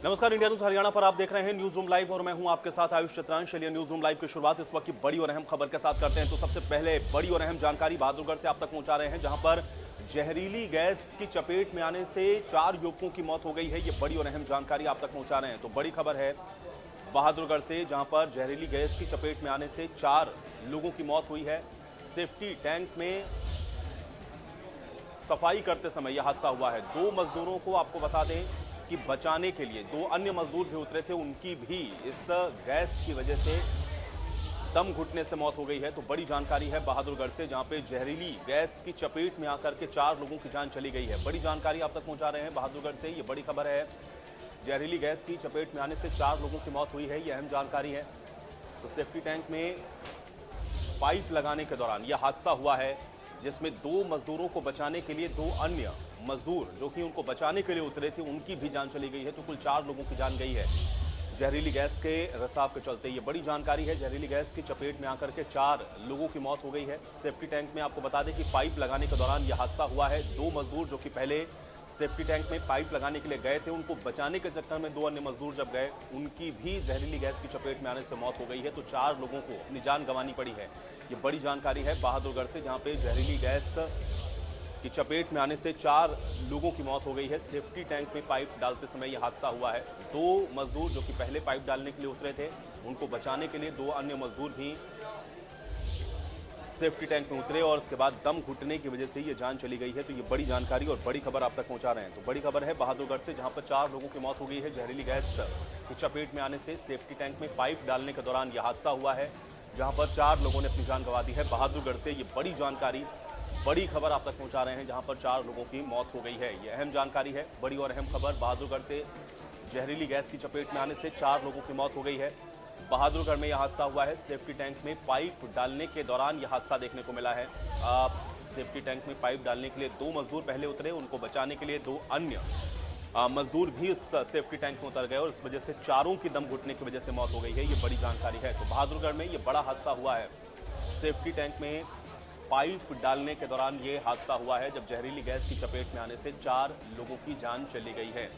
नमस्कार, India news Haryana पर आप देख रहे हैं न्यूज रूम लाइव और मैं हूं आपके साथ आयुष चित्रांश। चलिए न्यूज रूम लाइव की शुरुआत इस वक्त की बड़ी और अहम खबर के साथ करते हैं। तो सबसे पहले बड़ी और अहम जानकारी बहादुरगढ़ से आप तक पहुंचा रहे हैं, जहां पर जहरीली गैस की चपेट में आने से 4 युवकों की मौत हो गई है। ये बड़ी और अहम जानकारी आप तक पहुंचा रहे हैं। तो बड़ी खबर है बहादुरगढ़ से, जहां पर जहरीली गैस की चपेट में आने से 4 लोगों की मौत हुई है। सेफ्टी टैंक में सफाई करते समय यह हादसा हुआ है। 2 मजदूरों को आपको बता दें कि बचाने के लिए 2 अन्य मजदूर भी उतरे थे, उनकी भी इस गैस की वजह से दम घुटने से मौत हो गई है। तो बड़ी जानकारी है बहादुरगढ़ से, जहां पे जहरीली गैस की चपेट में आकर के 4 लोगों की जान चली गई है। बड़ी जानकारी आप तक पहुंचा रहे हैं बहादुरगढ़ से। ये बड़ी खबर है, जहरीली गैस की चपेट में आने से 4 लोगों की मौत हुई है, ये अहम जानकारी है। तो सेफ्टी टैंक में पाइप लगाने के दौरान यह हादसा हुआ है, जिसमें 2 मजदूरों को बचाने के लिए 2 अन्य मजदूर जो कि उनको बचाने के लिए उतरे थे, उनकी भी जान चली गई है। तो कुल 4 लोगों की जान गई है जहरीली गैस के रिसाव के चलते। ये बड़ी जानकारी है, जहरीली गैस की चपेट में आकर के 4 लोगों की मौत हो गई है। सेफ्टी टैंक में आपको बता दें कि पाइप लगाने के दौरान यह हादसा हुआ है। 2 मजदूर जो कि पहले सेफ्टी टैंक में पाइप लगाने के लिए गए थे, उनको बचाने के चक्कर में 2 अन्य मजदूर जब गए, उनकी भी जहरीली गैस की चपेट में आने से मौत हो गई है। तो 4 लोगों को अपनी जान गंवानी पड़ी है। ये बड़ी जानकारी है बहादुरगढ़ से, जहां पे जहरीली गैस की चपेट में आने से 4 लोगों की मौत हो गई है। सेफ्टी टैंक में पाइप डालते समय यह हादसा हुआ है। 2 मजदूर जो कि पहले पाइप डालने के लिए उतरे थे, उनको बचाने के लिए 2 अन्य मजदूर भी सेफ्टी टैंक में उतरे और उसके बाद दम घुटने की वजह से ये जान चली गई है। तो ये बड़ी जानकारी और बड़ी खबर आप तक पहुंचा रहे हैं। तो बड़ी खबर है बहादुरगढ़ से, जहां पर 4 लोगों की मौत हो गई है जहरीली गैस की चपेट में आने से। सेफ्टी टैंक में पाइप डालने के दौरान यह हादसा हुआ है, जहां पर 4 लोगों ने अपनी जान गंवा दी है। बहादुरगढ़ से ये बड़ी जानकारी, बड़ी खबर आप तक पहुंचा रहे हैं, जहां पर 4 लोगों की मौत हो गई है। ये अहम जानकारी है, बड़ी और अहम खबर बहादुरगढ़ से। जहरीली गैस की चपेट में आने से 4 लोगों की मौत हो गई है। बहादुरगढ़ में यह हादसा हुआ है। सेफ्टी टैंक में पाइप डालने के दौरान यह हादसा देखने को मिला है। सेफ्टी टैंक में पाइप डालने के लिए 2 मजदूर पहले उतरे, उनको बचाने के लिए 2 अन्य मजदूर भी इस सेफ्टी टैंक में उतर गए और इस वजह से 4 की दम घुटने की वजह से मौत हो गई है। ये बड़ी जानकारी है। तो बहादुरगढ़ में ये बड़ा हादसा हुआ है। सेफ्टी टैंक में पाइप डालने के दौरान ये हादसा हुआ है, जब जहरीली गैस की चपेट में आने से 4 लोगों की जान चली गई है।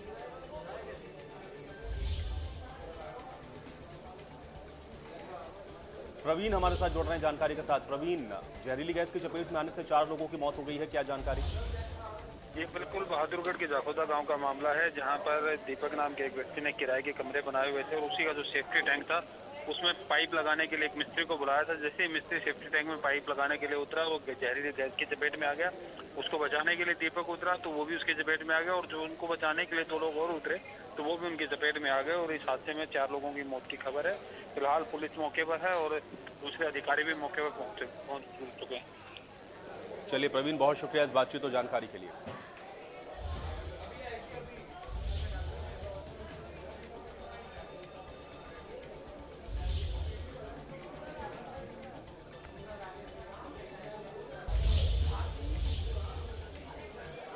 प्रवीण हमारे साथ जुड़ रहे हैं जानकारी के साथ। प्रवीण, जहरीली गैस की चपेट में आने से 4 लोगों की मौत हो गई है, क्या जानकारी? ये बिल्कुल बहादुरगढ़ के जाखोदा गांव का मामला है, जहां पर दीपक नाम के एक व्यक्ति ने किराए के कमरे बनाए हुए थे और उसी का जो सेफ्टी टैंक था उसमें पाइप लगाने के लिए एक मिस्त्री को बुलाया था। जैसे ही मिस्त्री सेफ्टी टैंक में पाइप लगाने के लिए उतरा, वो जहरीली गैस की चपेट में आ गया। उसको बचाने के लिए दीपक उतरा तो वो भी उसकी चपेट में आ गया, और जो उनको बचाने के लिए 2 लोग और उतरे तो वो भी उनकी चपेट में आ गए, और इस हादसे में 4 लोगों की मौत की खबर है। फिलहाल पुलिस मौके पर है और दूसरे अधिकारी भी मौके पर पहुंच चुके हैं। चलिए प्रवीण, बहुत शुक्रिया इस बातचीत और जानकारी के लिए।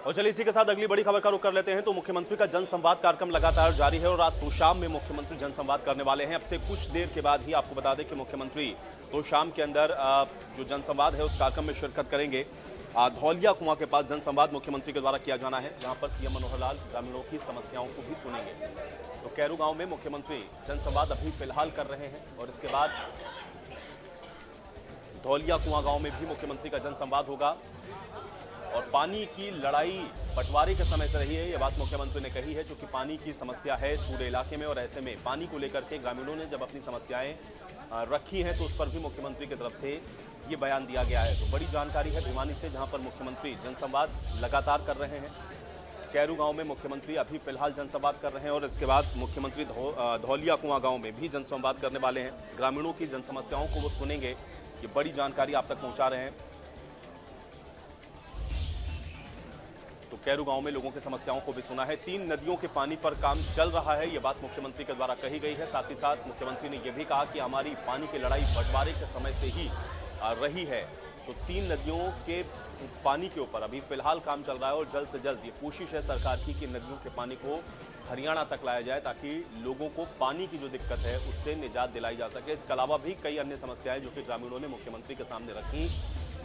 और चलिए इसी के साथ अगली बड़ी खबर का रुख कर लेते हैं। तो मुख्यमंत्री का जनसंवाद कार्यक्रम लगातार जारी है और रात तोशाम में मुख्यमंत्री जनसंवाद करने वाले हैं। अब से कुछ देर के बाद ही आपको बता दें कि मुख्यमंत्री तोशाम के अंदर जो जनसंवाद है उस कार्यक्रम में शिरकत करेंगे। धौलिया कुआं के पास जनसंवाद मुख्यमंत्री के द्वारा किया जाना है, जहां पर सीएम मनोहर लाल ग्रामीणों की समस्याओं को भी सुनेंगे। तो कैरू गांव में मुख्यमंत्री जनसंवाद अभी फिलहाल कर रहे हैं और इसके बाद धौलिया कुआं गांव में भी मुख्यमंत्री का जनसंवाद होगा। और पानी की लड़ाई बंटवारे के समय से रही है, ये बात मुख्यमंत्री ने कही है, क्योंकि पानी की समस्या है इस पूरे इलाके में और ऐसे में पानी को लेकर के ग्रामीणों ने जब अपनी समस्याएं रखी हैं तो उस पर भी मुख्यमंत्री की तरफ से ये बयान दिया गया है। तो बड़ी जानकारी है भिवानी से, जहां पर मुख्यमंत्री जनसंवाद लगातार कर रहे हैं। कैरू गांव में मुख्यमंत्री अभी फिलहाल जनसंवाद कर रहे हैं और इसके बाद मुख्यमंत्री धौलिया कुआं गांव में भी जनसंवाद करने वाले हैं। ग्रामीणों की जन समस्याओं को वो सुनेंगे, ये बड़ी जानकारी आप तक पहुंचा रहे हैं। तो कैरू गांव में लोगों की समस्याओं को भी सुना है। 3 नदियों के पानी पर काम चल रहा है, ये बात मुख्यमंत्री के द्वारा कही गई है। साथ ही साथ मुख्यमंत्री ने यह भी कहा कि हमारी पानी की लड़ाई बंटवारे के समय से ही रही है। तो 3 नदियों के पानी के ऊपर अभी फिलहाल काम चल रहा है और जल्द से जल्द ये कोशिश है सरकार की कि नदियों के पानी को हरियाणा तक लाया जाए, ताकि लोगों को पानी की जो दिक्कत है उससे निजात दिलाई जा सके। इसके अलावा भी कई अन्य समस्याएं जो कि ग्रामीणों ने मुख्यमंत्री के सामने रखी,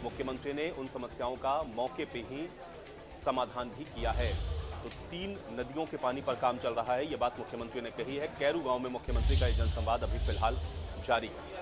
मुख्यमंत्री ने उन समस्याओं का मौके पर ही समाधान भी किया है। तो 3 नदियों के पानी पर काम चल रहा है, ये बात मुख्यमंत्री ने कही है। कैरू गांव में मुख्यमंत्री का ये जनसंवाद अभी फिलहाल जारी है।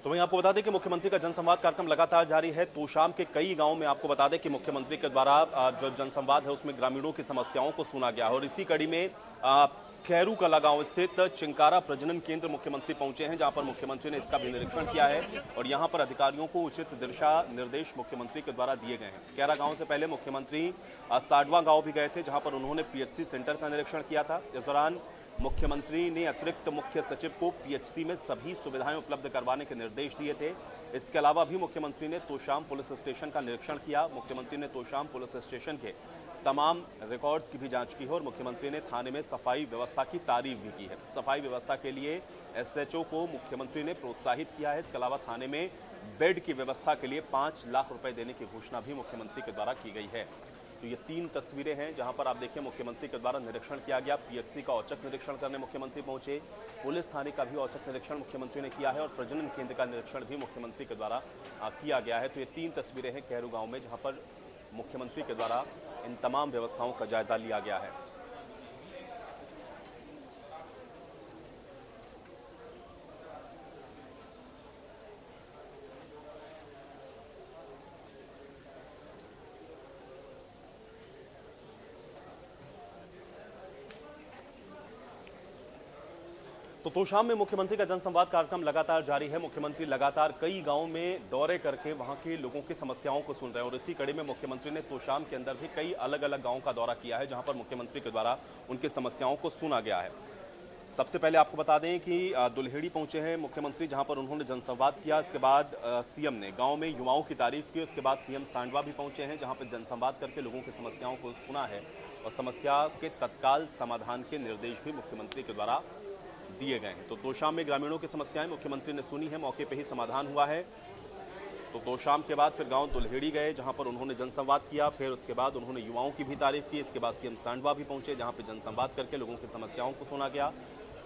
तो वहीं आपको बता दें कि मुख्यमंत्री का जनसंवाद कार्यक्रम लगातार जारी है। तोशाम के कई गांव में आपको बता दें कि मुख्यमंत्री के द्वारा जो जनसंवाद है उसमें ग्रामीणों की समस्याओं को सुना गया है। और इसी कड़ी में खैरू कला गांव स्थित चिंकारा प्रजनन केंद्र मुख्यमंत्री पहुंचे हैं, जहां पर मुख्यमंत्री ने इसका भी निरीक्षण किया है और यहां पर अधिकारियों को उचित दिशा निर्देश मुख्यमंत्री के द्वारा दिए गए हैं। कैरा गांव से पहले मुख्यमंत्री साडवा गांव भी गए थे, जहां पर उन्होंने पीएचसी सेंटर का निरीक्षण किया था। इस दौरान मुख्यमंत्री ने अतिरिक्त मुख्य सचिव को पीएचसी में सभी सुविधाएं उपलब्ध करवाने के निर्देश दिए थे। इसके अलावा भी मुख्यमंत्री ने तोशाम पुलिस स्टेशन का निरीक्षण किया। मुख्यमंत्री ने तोशाम पुलिस स्टेशन के तमाम रिकॉर्ड्स की भी जांच की है और मुख्यमंत्री ने थाने में सफाई व्यवस्था की तारीफ भी की है। सफाई व्यवस्था के लिए एसएचओ को मुख्यमंत्री ने प्रोत्साहित किया है। इसके अलावा थाने में बेड की व्यवस्था के लिए 5 लाख रुपए देने की घोषणा भी मुख्यमंत्री के द्वारा की गई है। तो ये 3 तस्वीरें हैं जहां पर आप देखिए मुख्यमंत्री के द्वारा निरीक्षण किया गया। पीएचसी का औचक निरीक्षण करने मुख्यमंत्री पहुंचे, पुलिस थाने का भी औचक निरीक्षण मुख्यमंत्री ने किया है और प्रजनन केंद्र का निरीक्षण भी मुख्यमंत्री के द्वारा किया गया है। तो ये 3 तस्वीरें हैं कैरू गांव में, जहां पर मुख्यमंत्री के द्वारा इन तमाम व्यवस्थाओं का जायजा लिया गया है। तो तोशाम में मुख्यमंत्री का जनसंवाद कार्यक्रम लगातार जारी है। मुख्यमंत्री लगातार कई गांवों में दौरे करके वहां के लोगों की समस्याओं को सुन रहे हैं और इसी कड़ी में मुख्यमंत्री ने तोशाम के अंदर भी कई अलग अलग गांवों का दौरा किया है, जहां पर मुख्यमंत्री के द्वारा उनकी समस्याओं को सुना गया है। सबसे पहले आपको बता दें कि दुल्हेड़ी पहुंचे हैं मुख्यमंत्री, जहां पर उन्होंने जनसंवाद किया। इसके बाद सीएम ने गांव में युवाओं की तारीफ की। उसके बाद सीएम सांडवा भी पहुंचे हैं, जहां पर जनसंवाद करके लोगों की समस्याओं को सुना है और समस्या के तत्काल समाधान के निर्देश भी मुख्यमंत्री के द्वारा दिए गए हैं। तो तोशाम में ग्रामीणों की समस्याएं मुख्यमंत्री ने सुनी है, मौके पर ही समाधान हुआ है। तो तोशाम के बाद फिर गांव दुल्हेड़ी गए, जहां पर उन्होंने जनसंवाद किया। फिर उसके बाद उन्होंने युवाओं की भी तारीफ की। इसके बाद सीएम सांडवा भी पहुंचे, जहां पर जनसंवाद करके लोगों की समस्याओं को सुना गया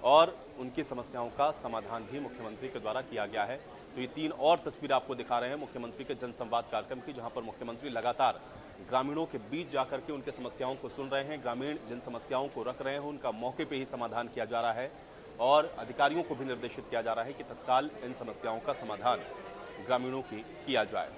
और उनकी समस्याओं का समाधान भी मुख्यमंत्री के द्वारा किया गया है। तो ये 3 और तस्वीर आपको दिखा रहे हैं मुख्यमंत्री के जनसंवाद कार्यक्रम की, जहां पर मुख्यमंत्री लगातार ग्रामीणों के बीच जाकर के उनके समस्याओं को सुन रहे हैं। ग्रामीण जिन समस्याओं को रख रहे हैं उनका मौके पर ही समाधान किया जा रहा है और अधिकारियों को भी निर्देशित किया जा रहा है कि तत्काल इन समस्याओं का समाधान ग्रामीणों की किया जाए।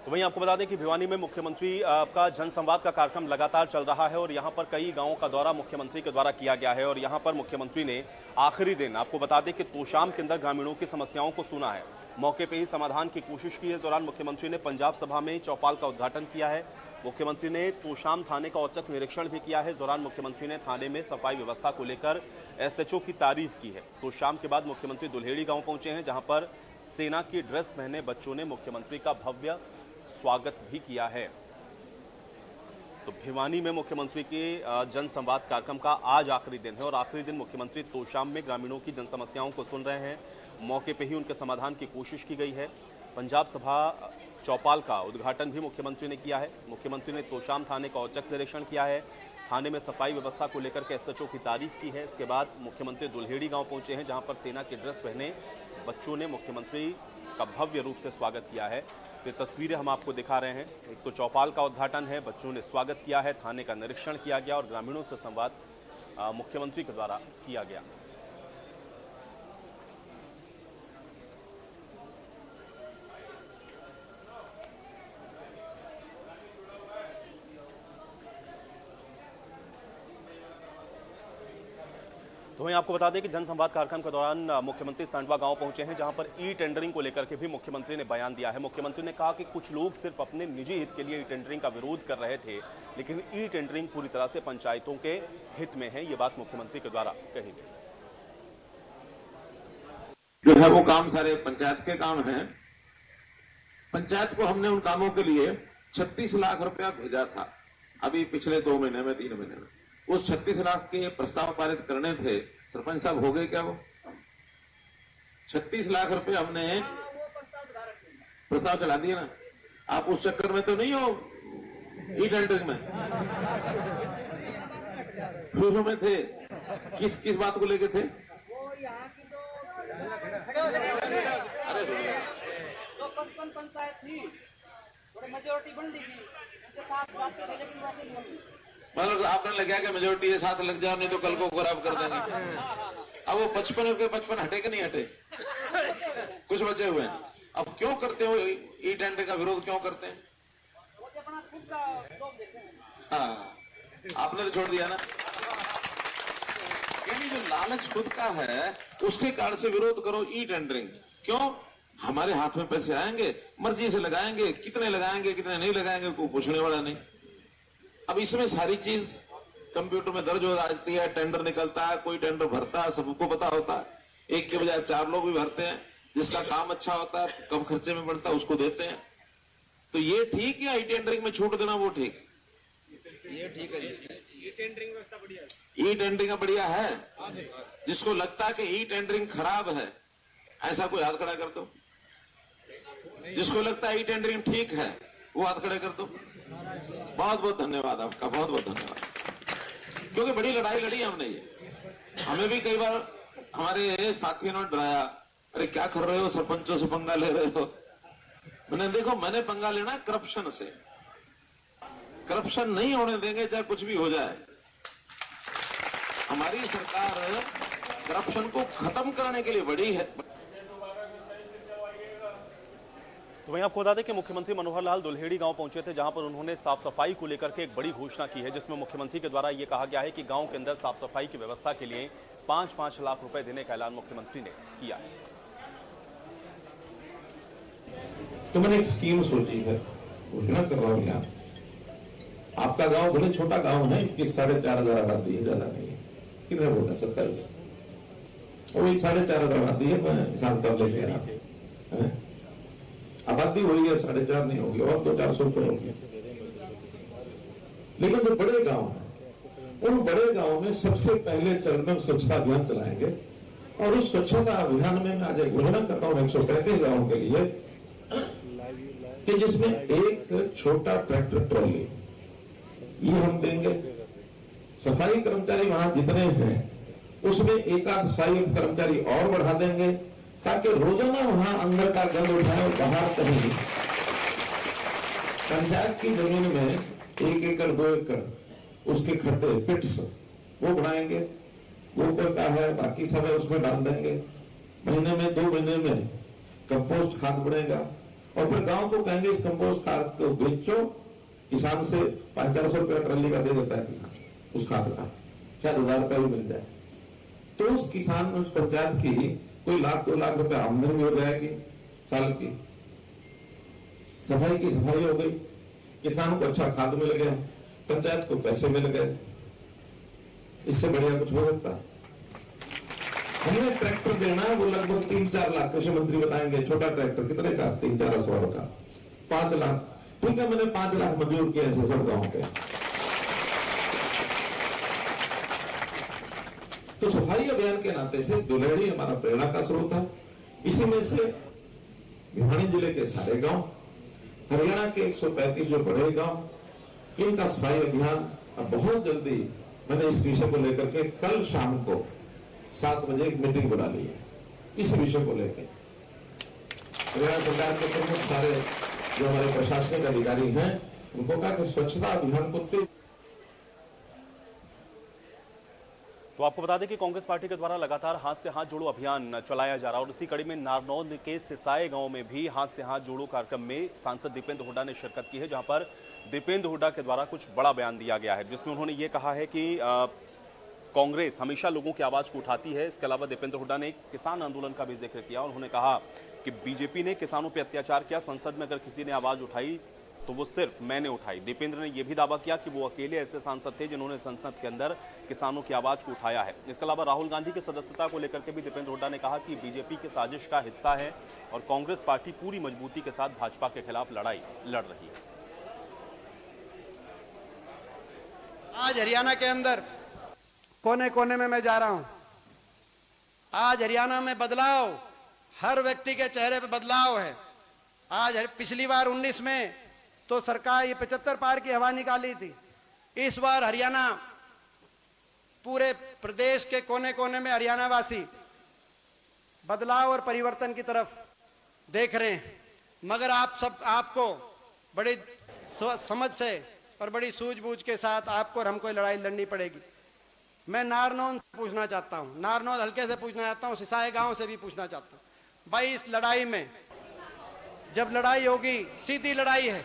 तो वहीं आपको बता दें कि भिवानी में मुख्यमंत्री का जनसंवाद का कार्यक्रम लगातार चल रहा है और यहां पर कई गांवों का दौरा मुख्यमंत्री के द्वारा किया गया है और यहां पर मुख्यमंत्री ने आखिरी दिन आपको बता दें कि तोशाम के अंदर ग्रामीणों की समस्याओं को सुना है, मौके पे ही समाधान की कोशिश की है। इस दौरान मुख्यमंत्री ने पंजाब सभा में चौपाल का उद्घाटन किया है। मुख्यमंत्री ने तोशाम थाने का औचक निरीक्षण भी किया है। इस दौरान मुख्यमंत्री ने थाने में सफाई व्यवस्था को लेकर एसएचओ की तारीफ की है। तोशाम के बाद मुख्यमंत्री दुल्हेड़ी गांव पहुंचे हैं, जहां पर सेना की ड्रेस पहने बच्चों ने मुख्यमंत्री का भव्य स्वागत भी किया है। तो भिवानी में मुख्यमंत्री के जनसंवाद कार्यक्रम का आज आखिरी दिन है और आखिरी दिन मुख्यमंत्री तोशाम में ग्रामीणों की जन समस्याओं को सुन रहे हैं। मौके पे ही उनके समाधान की कोशिश की गई है। पंजाब सभा चौपाल का उद्घाटन भी मुख्यमंत्री ने किया है। मुख्यमंत्री ने तोशाम थाने का औचक निरीक्षण किया है। थाने में सफाई व्यवस्था को लेकर के एसएचओ की तारीफ की है। इसके बाद मुख्यमंत्री दुल्हेड़ी गांव पहुंचे हैं, जहां पर सेना की ड्रेस पहने बच्चों ने मुख्यमंत्री का भव्य रूप से स्वागत किया है। तो तस्वीरें हम आपको दिखा रहे हैं। एक तो चौपाल का उद्घाटन है, बच्चों ने स्वागत किया है, थाने का निरीक्षण किया गया और ग्रामीणों से संवाद मुख्यमंत्री के द्वारा किया गया। तो वहीं आपको बता दें कि जनसंवाद कार्यक्रम के दौरान मुख्यमंत्री सांडवा गांव पहुंचे हैं, जहां पर ई टेंडरिंग को लेकर के भी मुख्यमंत्री ने बयान दिया है। मुख्यमंत्री ने कहा कि कुछ लोग सिर्फ अपने निजी हित के लिए ई टेंडरिंग का विरोध कर रहे थे, लेकिन ई टेंडरिंग पूरी तरह से पंचायतों के हित में है। ये बात मुख्यमंत्री के द्वारा कही गई। जो है वो काम सारे पंचायत के काम हैं। पंचायत को हमने उन कामों के लिए 36 लाख रुपया भेजा था, अभी पिछले 2 महीने में 3 महीने में। उस 36 लाख के प्रस्ताव पारित करने थे, सरपंच साहब हो गए क्या वो? 36 लाख रुपए हमने प्रस्ताव चला दिया ना। आप उस चक्कर में तो नहीं हो, ई टेंडरिंग में शुरू में थे। किस किस बात को लेके थे? जो 55 पंचायत थी, मेजोरिटी बन ली थी, उनके साथ बात थे, लेकिन वैसे नहीं बनी। मतलब आपने लगा कि मेजोरिटी के साथ लग जाओ, नहीं तो कल को खराब कर देंगे। अब वो 55 के 55 हटे कि नहीं हटे? कुछ बचे हुए हैं। अब क्यों करते हो ई टेंडर का विरोध, क्यों करते हैं? वो अपना खुद का लोग देते हैं। हाँ, आपने तो छोड़ दिया ना। यानी जो लालच खुद का है उसके कारण से विरोध करो ई टेंडरिंग। क्यों? हमारे हाथ में पैसे आएंगे, मर्जी से लगाएंगे, कितने लगाएंगे कितने नहीं लगाएंगे कोई पूछने वाला नहीं। अब इसमें सारी चीज कंप्यूटर में दर्ज हो जाती है, टेंडर निकलता है, कोई टेंडर भरता है, सबको पता होता है। एक के बजाय 4 लोग भी भरते हैं, जिसका काम अच्छा होता है, कम खर्चे में बनता है, उसको देते हैं। तो ये ठीक या ई टेंडरिंग में छूट देना वो ठीक? ये ठीक है। ये टेंडरिंग व्यवस्था बढ़िया है। ई टेंडरिंग बढ़िया है। जिसको लगता है कि ई टेंडरिंग खराब है, ऐसा कोई हाथ खड़ा कर दो। जिसको लगता है ई टेंडरिंग ठीक है, वो हाथ खड़े कर दो। बहुत बहुत धन्यवाद आपका, बहुत बहुत धन्यवाद। क्योंकि बड़ी लड़ाई लड़ी हमने ये। हमें भी कई बार हमारे साथियों ने डराया, अरे क्या कर रहे हो, सरपंचों से पंगा ले रहे हो। मैंने देखो, मैंने पंगा लेना करप्शन से। करप्शन नहीं होने देंगे, चाहे कुछ भी हो जाए। हमारी सरकार करप्शन को खत्म करने के लिए बड़ी है। तो वहीं आपको बता दें कि मुख्यमंत्री मनोहर लाल दुल्हेड़ी गांव पहुंचे थे, जहां पर उन्होंने साफ सफाई को लेकर के एक बड़ी घोषणा की है, जिसमें मुख्यमंत्री के द्वारा यह कहा गया है कि गांव के अंदर साफ सफाई की व्यवस्था के लिए 5-5 लाख रुपए देने का ऐलान मुख्यमंत्री ने किया है। तो मैंने एक स्कीम सोची है, घोषणा कर रहा हूं यहाँ। आपका गांव भले छोटा गांव है, इसकी 4,500 आबादी है, ज्यादा नहीं है। कितने वोट है? 27। वही 4,500 आबादी है। मैं हिसाब तब लेके आया, आबादी वही है, 4.5 नहीं होगी, और 200-400 ऊपर होगी। लेकिन जो बड़े गांव है, उन बड़े गांव में सबसे पहले चरण में स्वच्छता अभियान चलाएंगे। और उस स्वच्छता अभियान में मैं आज घोषणा करता हूं 135 गांवों के लिए, कि जिसमें एक छोटा ट्रैक्टर ट्रॉली ये हम देंगे। सफाई कर्मचारी वहां जितने हैं, उसमें एक आध सफाई कर्मचारी और बढ़ा देंगे, ताकि रोजाना वहां अंदर का गंद उठाए और बाहर कहीं पंचायत की जमीन में 1 एकड़ 2 एकड़ उसके खड्डे पिट्स वो बनाएंगे। गोबर का है, बाकी सब है, उसमें डाल देंगे। महीने में 2 महीने में कंपोस्ट खाद बढ़ेगा। और फिर गांव को कहेंगे इस कंपोस्ट खाद को बेचो। किसान से 500-400 रुपया ट्रॉली का दे देता है किसान, उस खाद का शायद 1000 रुपया भी मिल जाए। तो उस किसान, उस पंचायत की कोई 1-2 लाख रुपया आमदनी भी हो जाएगी साल की। सफाई की सफाई हो गई, किसान को अच्छा खाद मिल गया, पंचायत को पैसे मिल गए। इससे बढ़िया कुछ हो सकता है? हमें ट्रैक्टर देना है, वो लगभग 3-4 लाख। कृषि मंत्री बताएंगे छोटा ट्रैक्टर कितने का? 300-400 का, 5 लाख। ठीक है, मैंने 5 लाख मंजूर किया ऐसे सब गांव के। तो सफाई अभियान के नाते से दुल्हेड़ी हमारा प्रेरणा का स्रोत है। इसी में से भिवानी जिले के सारे गांव, हरियाणा के 135 जो बड़े गांव, इनका सफाई अभियान अब बहुत जल्दी मैंने इस विषय को लेकर के कल शाम को 7 बजे एक मीटिंग बुला ली है इस विषय को लेकर। हरियाणा सरकार के प्रमुख सारे जो हमारे प्रशासनिक अधिकारी हैं, उनको कहा कि स्वच्छता अभियान को तेज। तो आपको बता दें कि कांग्रेस पार्टी के द्वारा लगातार हाथ से हाथ जोड़ो अभियान चलाया जा रहा है और इसी कड़ी में नारनौल के सिसाए गांव में भी हाथ से हाथ जोड़ो कार्यक्रम में सांसद दीपेंद्र हुड्डा ने शिरकत की है, जहां पर दीपेंद्र हुड्डा के द्वारा कुछ बड़ा बयान दिया गया है, जिसमें उन्होंने ये कहा है कि कांग्रेस हमेशा लोगों की आवाज को उठाती है। इसके अलावा दीपेंद्र हुड्डा ने किसान आंदोलन का भी जिक्र किया। उन्होंने कहा कि बीजेपी ने किसानों पर अत्याचार किया, संसद में अगर किसी ने आवाज उठाई तो वो सिर्फ मैंने उठाई। दीपेंद्र ने यह भी दावा किया कि वो अकेले ऐसे सांसद थे जिन्होंने संसद के अंदर किसानों की आवाज को उठाया है। इसके अलावा राहुल गांधी की सदस्यता को लेकर के भी दीपेंद्र हुड्डा ने कहा कि बीजेपी की साजिश का हिस्सा है और कांग्रेस पार्टी पूरी मजबूती के साथ भाजपा के खिलाफ लड़ाई लड़ रही है। आज हरियाणा के अंदर कोने कोने में मैं जा रहा हूं। आज हरियाणा में बदलाव हर व्यक्ति के चेहरे पे बदलाव है। आज पिछली बार 19 में तो सरकार ये 75 पार की हवा निकाली थी। इस बार हरियाणा, पूरे प्रदेश के कोने कोने में हरियाणा वासी बदलाव और परिवर्तन की तरफ देख रहे हैं। मगर आपको बड़ी समझ से और बड़ी सूझबूझ के साथ आपको और हमको लड़ाई लड़नी पड़ेगी। मैं नारनौल से पूछना चाहता हूँ, नारनौल हल्के से पूछना चाहता हूँ, सिसाई गांव से भी पूछना चाहता हूँ। भाई, इस लड़ाई में जब लड़ाई होगी, सीधी लड़ाई है,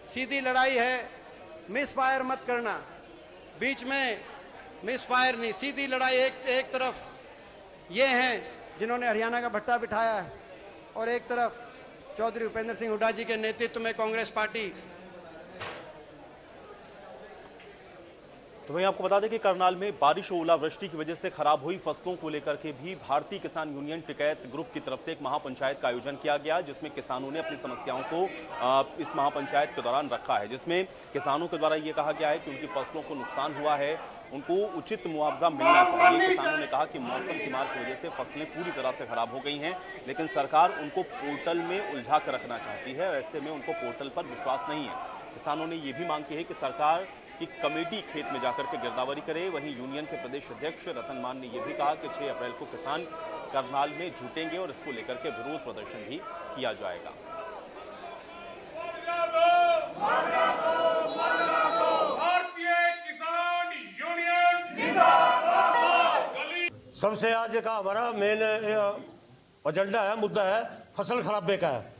सीधी लड़ाई है, मिस फायर मत करना, बीच में मिस फायर नहीं, सीधी लड़ाई। एक तरफ ये हैं जिन्होंने हरियाणा का भट्टा बिठाया है और एक तरफ चौधरी भूपेंद्र सिंह हुड्डा जी के नेतृत्व में कांग्रेस पार्टी। तो वहीं आपको बता दें कि करनाल में बारिश और ओलावृष्टि की वजह से खराब हुई फसलों को लेकर के भी भारतीय किसान यूनियन टिकैत ग्रुप की तरफ से एक महापंचायत का आयोजन किया गया, जिसमें किसानों ने अपनी समस्याओं को इस महापंचायत के दौरान रखा है, जिसमें किसानों के द्वारा ये कहा गया है कि उनकी फसलों को नुकसान हुआ है, उनको उचित मुआवजा मिलना चाहिए। किसानों ने कहा कि मौसम की मार की वजह से फसलें पूरी तरह से खराब हो गई हैं, लेकिन सरकार उनको पोर्टल में उलझा कर रखना चाहती है, ऐसे में उनको पोर्टल पर विश्वास नहीं है। किसानों ने ये भी मांग की है कि सरकार की कमेटी खेत में जाकर के गिरदावरी करे। वहीं यूनियन के प्रदेश अध्यक्ष रतन मान ने यह भी कहा कि 6 अप्रैल को किसान करनाल में जुटेंगे और इसको लेकर के विरोध प्रदर्शन भी किया जाएगा। सबसे आज का हमारा मेन एजेंडा है, मुद्दा है फसल खराबे का है।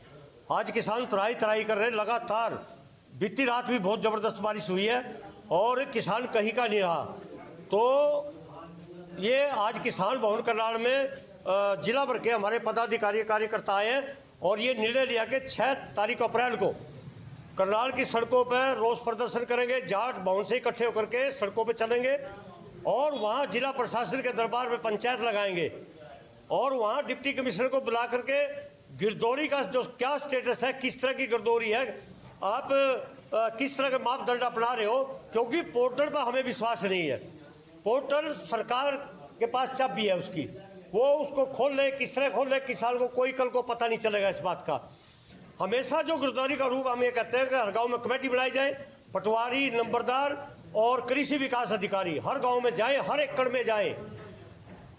आज किसान तराई तराई कर रहे, लगातार बीती रात भी बहुत जबरदस्त बारिश हुई है और किसान कहीं का नहीं रहा। तो ये आज किसान भवन करनाल में जिला भर के हमारे पदाधिकारी कार्यकर्ता आए हैं और ये निर्णय लिया कि 6 तारीख अप्रैल को करनाल की सड़कों पर रोष प्रदर्शन करेंगे। जाट भवन से इकट्ठे होकर के सड़कों पर चलेंगे और वहाँ जिला प्रशासन के दरबार में पंचायत लगाएंगे और वहाँ डिप्टी कमिश्नर को बुला करके गिरदौरी का जो क्या स्टेटस है, किस तरह की गिरदौरी है, आप किस तरह के मापदंड अपना रहे हो, क्योंकि पोर्टल पर हमें विश्वास नहीं है। पोर्टल सरकार के पास चाबी है उसकी, वो उसको खोल ले, किस तरह खोल ले, किसान को कोई कल को पता नहीं चलेगा इस बात का। हमेशा जो गिरदौरी का रूप हम ये कहते हैं कि हर गांव में कमेटी बनाई जाए, पटवारी, नंबरदार और कृषि विकास अधिकारी हर गांव में जाए, हर एकड़ में जाए,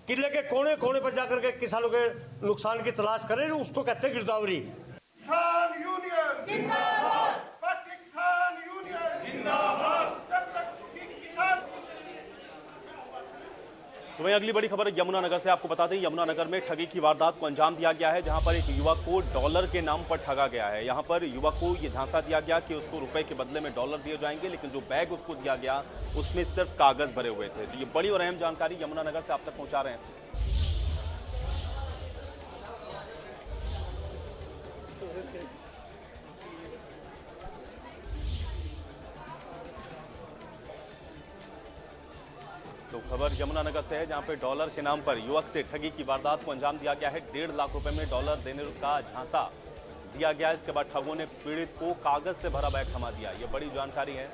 किले के कोने कोने पर जाकर के किसानों के नुकसान की तलाश करें, उसको कहते हैं गिरदावरी। किसान यूनियन जिंदाबाद, किसान यूनियन जिंदाबाद। तो वहीं अगली बड़ी खबर यमुनानगर से आपको बता दें, यमुनानगर में ठगी की वारदात को अंजाम दिया गया है, जहां पर एक युवक को डॉलर के नाम पर ठगा गया है। यहां पर युवक को यह झांसा दिया गया कि उसको रुपए के बदले में डॉलर दिए जाएंगे, लेकिन जो बैग उसको दिया गया उसमें सिर्फ कागज भरे हुए थे। तो ये बड़ी और अहम जानकारी यमुनानगर से आप तक पहुंचा रहे हैं। तो खबर यमुनानगर से है, जहां पे डॉलर के नाम पर युवक से ठगी की वारदात को अंजाम दिया गया है। 1.5 लाख रुपए में डॉलर देने का झांसा दिया गया। इसके बाद ठगों ने पीड़ित को कागज से भरा बैग थमा दिया। ये बड़ी जानकारी है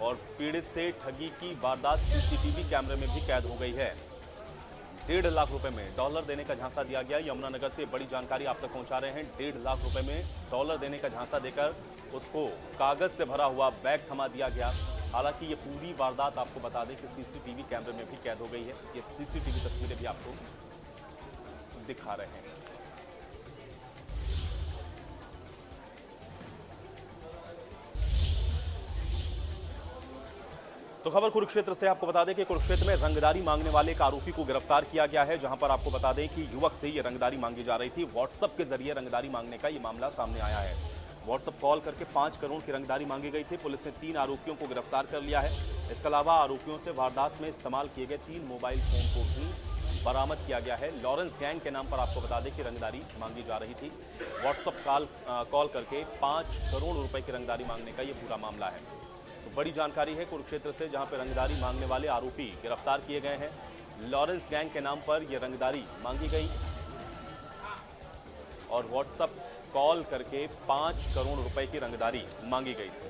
और पीड़ित से ठगी की वारदात सीसीटीवी कैमरे में भी कैद हो गई है। 1.5 लाख रुपए में डॉलर देने का झांसा दिया गया। यमुनानगर से बड़ी जानकारी आप तक पहुंचा रहे हैं। 1.5 लाख रुपए में डॉलर देने का झांसा देकर उसको कागज से भरा हुआ बैग थमा दिया गया। हालांकि ये पूरी वारदात आपको बता दें कि सीसीटीवी कैमरे में भी कैद हो गई है। ये सीसीटीवी तस्वीरें भी आपको दिखा रहे हैं। तो खबर कुरुक्षेत्र से आपको बता दें कि कुरुक्षेत्र में रंगदारी मांगने वाले एक आरोपी को गिरफ्तार किया गया है, जहां पर आपको बता दें कि युवक से ये रंगदारी मांगी जा रही थी। व्हाट्सएप के जरिए रंगदारी मांगने का ये मामला सामने आया है। व्हाट्सएप कॉल करके 5 करोड़ की रंगदारी मांगी गई थी। पुलिस ने 3 आरोपियों को गिरफ्तार कर लिया है। इसके अलावा आरोपियों से वारदात में इस्तेमाल किए गए 3 मोबाइल फोन को भी बरामद किया गया है। लॉरेंस गैंग के नाम पर आपको बता दें कि रंगदारी मांगी जा रही थी। व्हाट्सएप कॉल करके 5 करोड़ रुपए की रंगदारी मांगने का ये पूरा मामला है। तो बड़ी जानकारी है कुरुक्षेत्र से, जहां पर रंगदारी मांगने वाले आरोपी गिरफ्तार किए गए हैं। लॉरेंस गैंग के नाम पर यह रंगदारी मांगी गई और व्हाट्सएप कॉल करके 5 करोड़ रुपए की रंगदारी मांगी गई थी।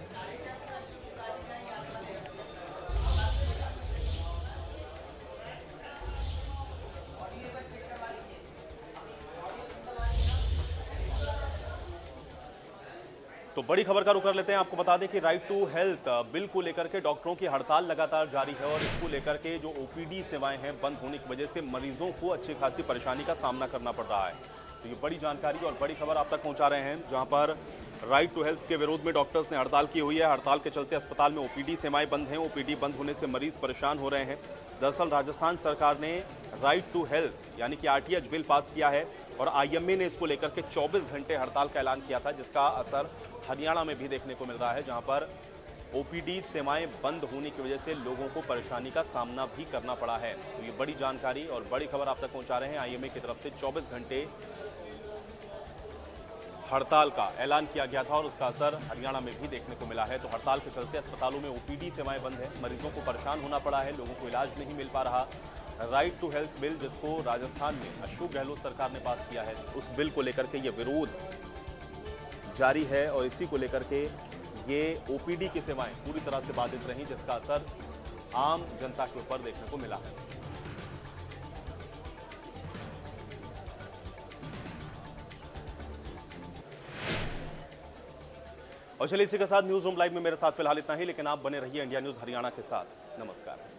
तो बड़ी खबर का रुख कर लेते हैं। आपको बता दें कि राइट टू हेल्थ बिल को लेकर के डॉक्टरों की हड़ताल लगातार जारी है और इसको लेकर के जो ओपीडी सेवाएं हैं बंद होने की वजह से मरीजों को अच्छी खासी परेशानी का सामना करना पड़ रहा है। तो ये बड़ी जानकारी और बड़ी खबर आप तक पहुंचा रहे हैं, जहां पर राइट टू हेल्थ के विरोध में डॉक्टर्स ने हड़ताल की हुई है। हड़ताल के चलते अस्पताल में ओपीडी सेवाएं बंद हैं। ओपीडी बंद होने से मरीज परेशान हो रहे हैं। दरअसल राजस्थान सरकार ने राइट टू हेल्थ यानी कि आरटीएच बिल पास किया है और आईएमए ने इसको लेकर के 24 घंटे हड़ताल का ऐलान किया था, जिसका असर हरियाणा में भी देखने को मिल रहा है, जहां पर ओपीडी सेवाएं बंद होने की वजह से लोगों को परेशानी का सामना भी करना पड़ा है। तो ये बड़ी जानकारी और बड़ी खबर आप तक पहुंचा रहे हैं। आईएमए की तरफ से 24 घंटे हड़ताल का ऐलान किया गया था और उसका असर हरियाणा में भी देखने को मिला है। तो हड़ताल के चलते अस्पतालों में ओपीडी सेवाएं बंद है, मरीजों को परेशान होना पड़ा है, लोगों को इलाज नहीं मिल पा रहा। राइट टू हेल्थ बिल जिसको राजस्थान में अशोक गहलोत सरकार ने पास किया है, उस बिल को लेकर के ये विरोध जारी है और इसी को लेकर के ये ओपीडी की सेवाएं पूरी तरह से बाधित रही, जिसका असर आम जनता के ऊपर देखने को मिला है। और चलिए इसी के साथ न्यूज रूम लाइव में मेरे साथ फिलहाल इतना ही, लेकिन आप बने रहिए इंडिया न्यूज हरियाणा के साथ। नमस्कार।